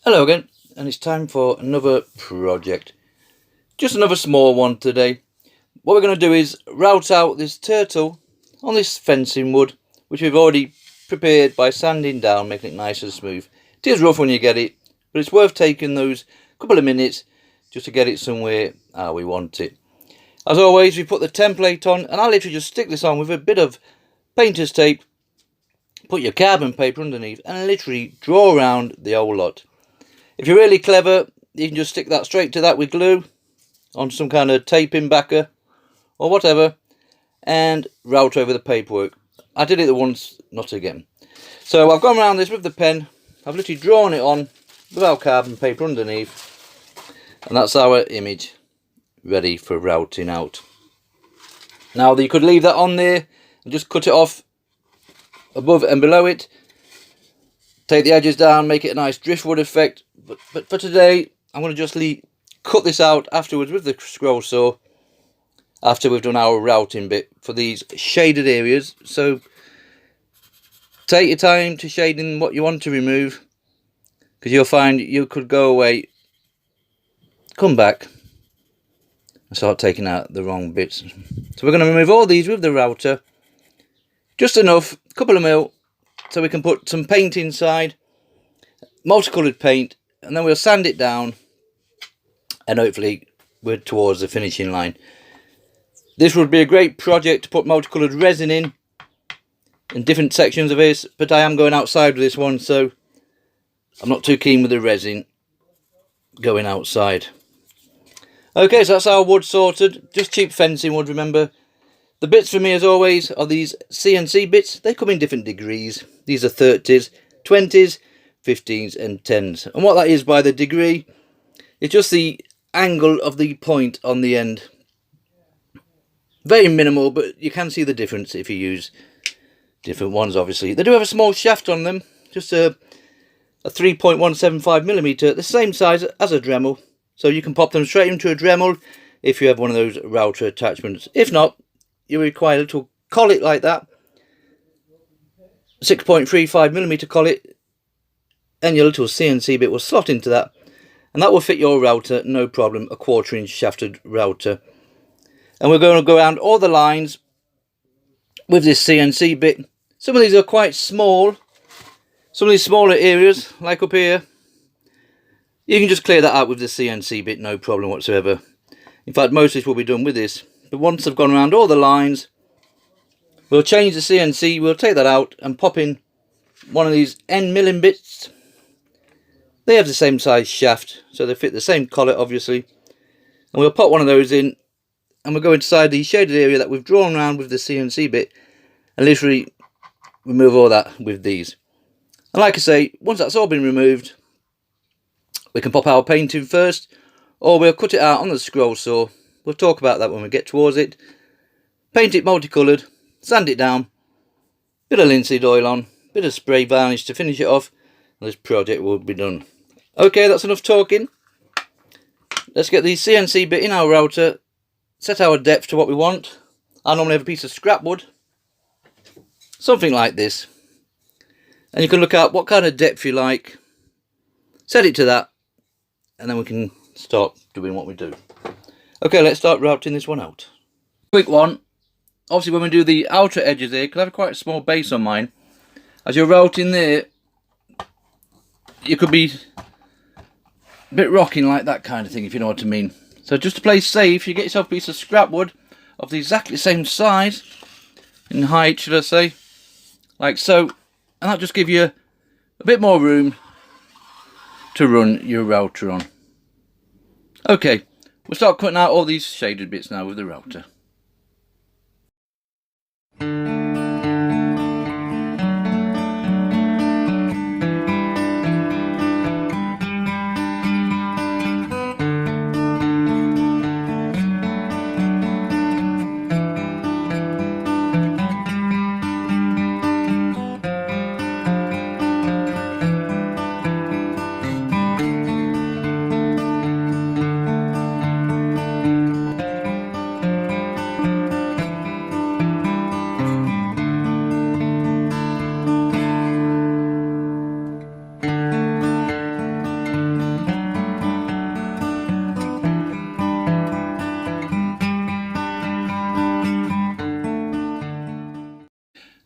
Hello again, and it's time for another project. Just another small one today. What we're going to do is route out this turtle on this fencing wood, which we've already prepared by sanding down, making it nice and smooth. It is rough when you get it, but it's worth taking those couple of minutes just to get it somewhere how we want it. As always, we put the template on, and I literally just stick this on with a bit of painter's tape, put your carbon paper underneath, and literally draw around the whole lot. If you're really clever, you can just stick that straight to that with glue on some kind of taping backer or whatever and route over the paperwork. I did it once, not again. So I've gone around this with the pen. I've literally drawn it on with our carbon paper underneath, and that's our image ready for routing out. Now you could leave that on there and just cut it off above and below it. Take the edges down, make it a nice driftwood effect. But for today, I'm going to just cut this out afterwards with the scroll saw after we've done our routing bit for these shaded areas. So take your time to shade in what you want to remove, because you'll find you could go away, come back and start taking out the wrong bits. So we're going to remove all these with the router, just enough, a couple of mil, so we can put some paint inside, multicoloured paint, and then we'll sand it down, and hopefully we're towards the finishing line. This would be a great project to put multicoloured resin in different sections of this, but I am going outside with this one, so I'm not too keen with the resin going outside. Okay, so that's our wood sorted. Just cheap fencing wood, remember. The bits for me, as always, are these CNC bits. They come in different degrees. These are 30s, 20s, 15s and 10s. And what that is by the degree, it's just the angle of the point on the end. Very minimal, but you can see the difference if you use different ones, obviously. They do have a small shaft on them, just a 3.175mm, the same size as a Dremel. So you can pop them straight into a Dremel if you have one of those router attachments. If not, you require a little collet like that, 6.35mm collet, and your little CNC bit will slot into that, and that will fit your router, no problem, a 1/4 inch shafted router. And we're going to go around all the lines with this CNC bit. Some of these are quite small, some of these smaller areas, like up here, you can just clear that out with the CNC bit, no problem whatsoever. In fact, most of this will be done with this. But once I've gone around all the lines, we'll change the CNC, we'll take that out and pop in one of these end milling bits. They have the same size shaft, so they fit the same collet, obviously. And we'll pop one of those in, and we'll go inside the shaded area that we've drawn around with the CNC bit, and literally remove all that with these. And like I say, once that's all been removed, we can pop our paint in first, or we'll cut it out on the scroll saw. We'll talk about that when we get towards it. Paint it multicoloured, sand it down, bit of linseed oil on, bit of spray varnish to finish it off, and this project will be done. Okay, that's enough talking. Let's get the CNC bit in our router, set our depth to what we want. I normally have a piece of scrap wood, something like this, and you can look at what kind of depth you like, set it to that, and then we can start doing what we do. Okay, let's start routing this one out. Quick one. Obviously, when we do the outer edges here, because I have quite a small base on mine, as you're routing there, you could be a bit rocking like that kind of thing, if you know what I mean. So just to play safe, you get yourself a piece of scrap wood of the exactly same size, in height, should I say, like so, and that just gives you a bit more room to run your router on. Okay, we'll start cutting out all these shaded bits now with the router.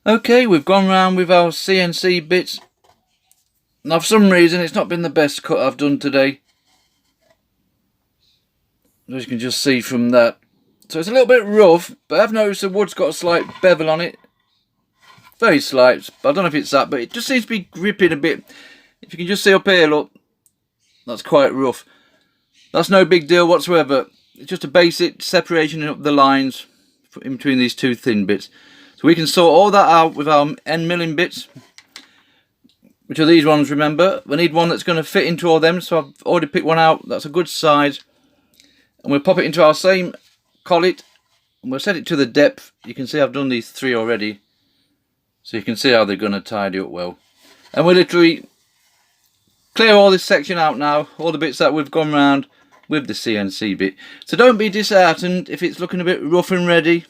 Okay, we've gone round with our CNC bits. Now for some reason it's not been the best cut I've done today, as you can just see from that. So it's a little bit rough, but I've noticed the wood's got a slight bevel on it. Very slight, but I don't know if it's that, but it just seems to be gripping a bit. If you can just see up here, look, that's quite rough. That's no big deal whatsoever. It's just a basic separation of the lines in between these two thin bits. So we can sort all that out with our end milling bits, which are these ones, remember. We need one that's going to fit into all them, so I've already picked one out. That's a good size. And we'll pop it into our same collet, and we'll set it to the depth. You can see I've done these 3 already, so you can see how they're going to tidy up well. And we'll literally clear all this section out now, all the bits that we've gone round with the CNC bit. So don't be disheartened if it's looking a bit rough and ready.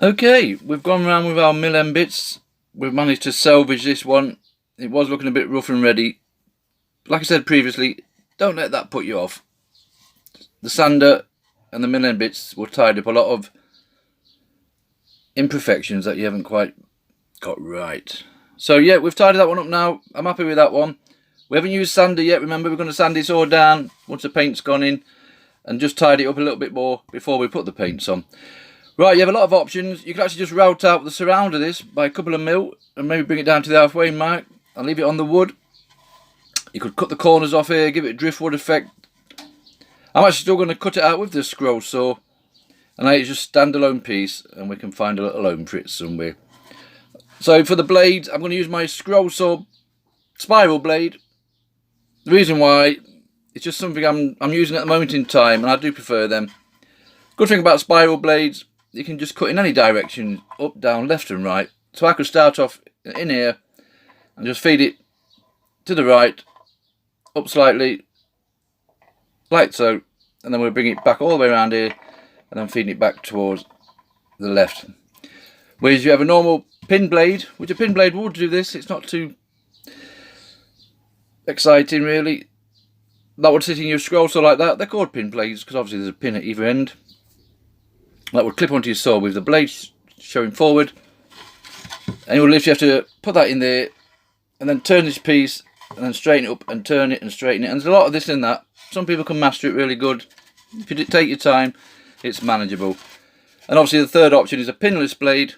Okay, we've gone round with our mill end bits. We've managed to salvage this one. It was looking a bit rough and ready. Like I said previously, don't let that put you off. The sander and the mill end bits will tidy up a lot of imperfections that you haven't quite got right. So yeah, we've tidied that one up now. I'm happy with that one. We haven't used sander yet. Remember, we're going to sand this all down once the paint's gone in, and just tidy it up a little bit more before we put the paints on. Right, you have a lot of options. You can actually just route out the surround of this by a couple of mil and maybe bring it down to the halfway mark and leave it on the wood. You could cut the corners off here, give it a driftwood effect. I'm actually still going to cut it out with this scroll saw, and it's just a standalone piece, and we can find a little home for it somewhere. So for the blades, I'm going to use my scroll saw spiral blade. The reason why, it's just something I'm using at the moment in time, and I do prefer them. Good thing about spiral blades, you can just cut in any direction, up, down, left and right. So I could start off in here and just feed it to the right, up slightly, like so, and then we'll bring it back all the way around here and then feeding it back towards the left. Whereas you have a normal pin blade, which a pin blade would do this, it's not too exciting really. That would sit in your scroll saw like that. They're called pin blades because obviously there's a pin at either end. That would clip onto your saw with the blade showing forward, and you will literally have to put that in there and then turn this piece and then straighten it up and turn it and straighten it. And there's a lot of this in that. Some people can master it really good. If you take your time, it's manageable. And obviously the third option is a pinless blade.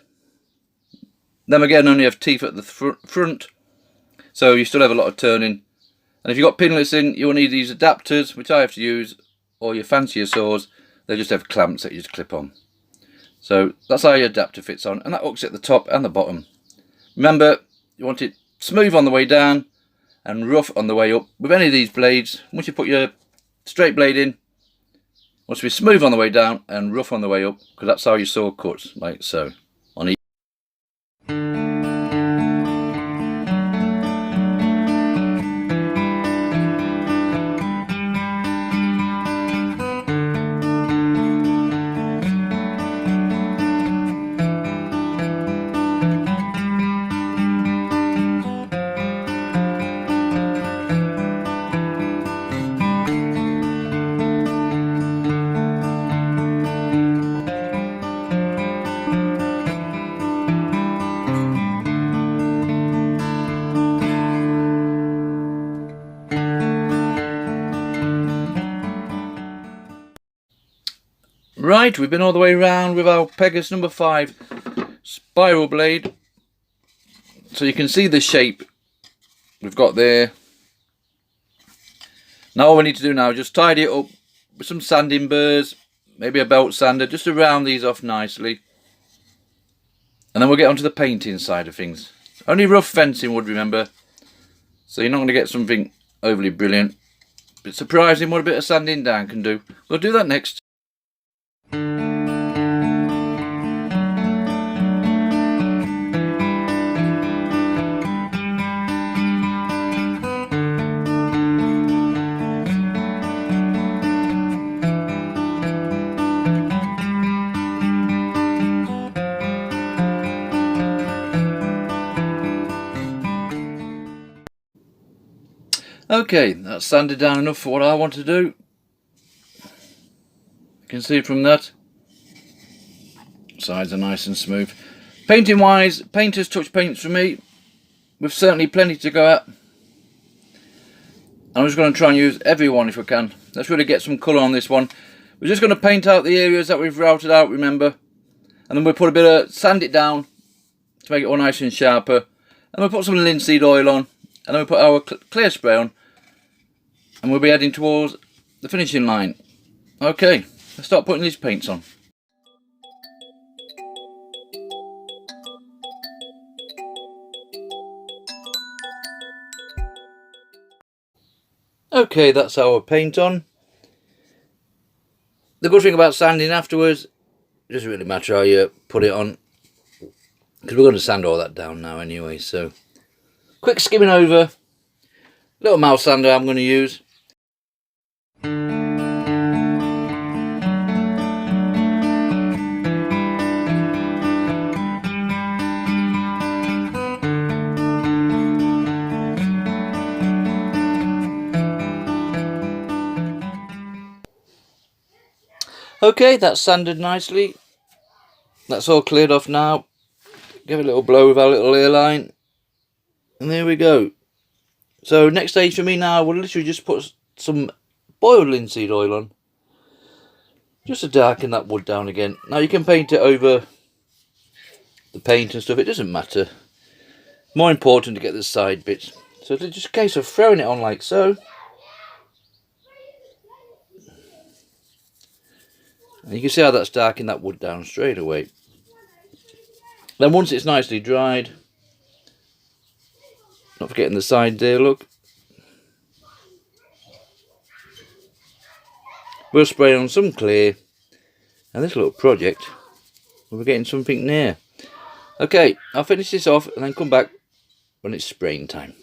Them again only have teeth at the front, so you still have a lot of turning. And if you've got pinless in, you'll need these adapters, which I have to use, or your fancier saws. They just have clamps that you just clip on. So that's how your adapter fits on, and that hooks at the top and the bottom. Remember, you want it smooth on the way down and rough on the way up. With any of these blades, once you put your straight blade in, it wants to be smooth on the way down and rough on the way up, because that's how your saw cuts, like so. Right, we've been all the way around with our Pegas number 5 spiral blade. So you can see the shape we've got there. Now all we need to do now is just tidy it up with some sanding burrs, maybe a belt sander, just to round these off nicely. And then we'll get onto the painting side of things. Only rough fencing wood, remember. So you're not going to get something overly brilliant. But surprising what a bit of sanding down can do. We'll do that next. Okay, that's sanded down enough for what I want to do. You can see from that, sides are nice and smooth. Painting wise, painter's touch paints for me. We've certainly plenty to go at. I'm just going to try and use every one if we can. Let's really get some colour on this one. We're just going to paint out the areas that we've routed out, remember. And then we'll put a bit of, sand it down to make it all nice and sharper. And we'll put some linseed oil on. And then we'll put our clear spray on. And we'll be heading towards the finishing line. Okay, let's start putting these paints on. Okay, that's our paint on. The good thing about sanding afterwards, it doesn't really matter how you put it on, because we're going to sand all that down now anyway. So, quick skimming over. Little mouth sander I'm going to use. Okay, that's sanded nicely. That's all cleared off now. Give it a little blow with our little airline. And there we go. So next stage for me now, we'll literally just put some boiled linseed oil on. Just to darken that wood down again. Now you can paint it over the paint and stuff, it doesn't matter. More important to get the side bits. So it's just a case of throwing it on like so. And you can see how that's darkening that wood down straight away. Then once it's nicely dried, not forgetting the side there, look. We'll spray on some clear, and this little project, we're getting something near. Okay, I'll finish this off and then come back when it's spraying time.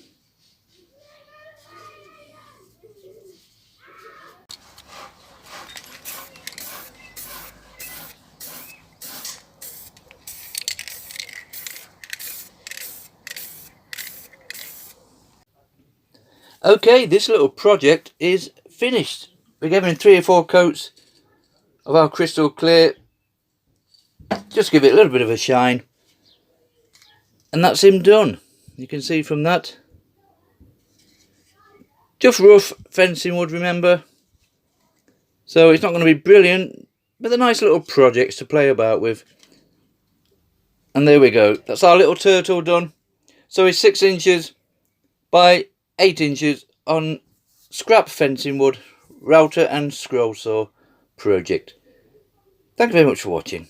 Okay, this little project is finished. We're giving 3 or 4 coats of our crystal clear. Just give it a little bit of a shine. And that's him done. You can see from that. Just rough fencing wood, remember. So it's not going to be brilliant, but they're nice little projects to play about with. And there we go. That's our little turtle done. So it's 6 inches by 8 inches on scrap fencing wood, router and scroll saw project. Thank you very much for watching.